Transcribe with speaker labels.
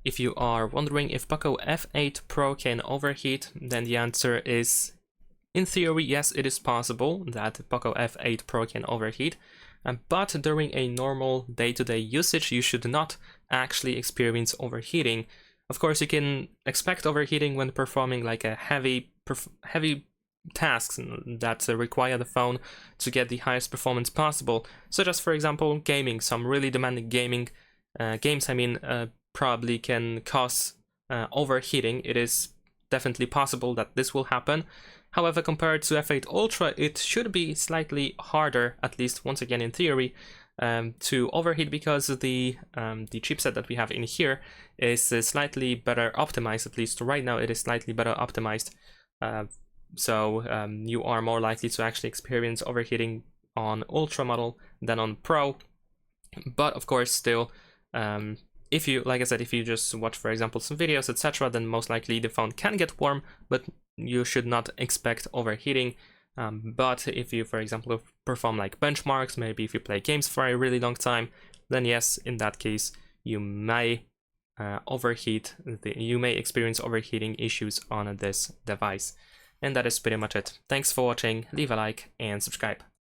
Speaker 1: If you are wondering if POCO F8 Pro can overheat, then the answer is, in theory, yes, it is possible that POCO F8 Pro can overheat, but during a normal day-to-day usage, you should not actually experience overheating. Of course, you can expect overheating when performing like a heavy tasks that require the phone to get the highest performance possible, such as, for example, gaming. Some really demanding gaming games, probably can cause overheating. It is definitely possible that this will happen. However, compared to F8 Ultra, it should be slightly harder, at least once again in theory, to overheat, because the chipset that we have in here is slightly better optimized. At least right now it is slightly better optimized, so you are more likely to actually experience overheating on Ultra model than on Pro. But of course, still, if you, like I said, if you just watch, for example, some videos, etc., then most likely the phone can get warm, but you should not expect overheating. But if you, for example, perform like benchmarks, maybe if you play games for a really long time, then yes, in that case, you may overheat. You may experience overheating issues on this device. And that is pretty much it. Thanks for watching, leave a like and subscribe.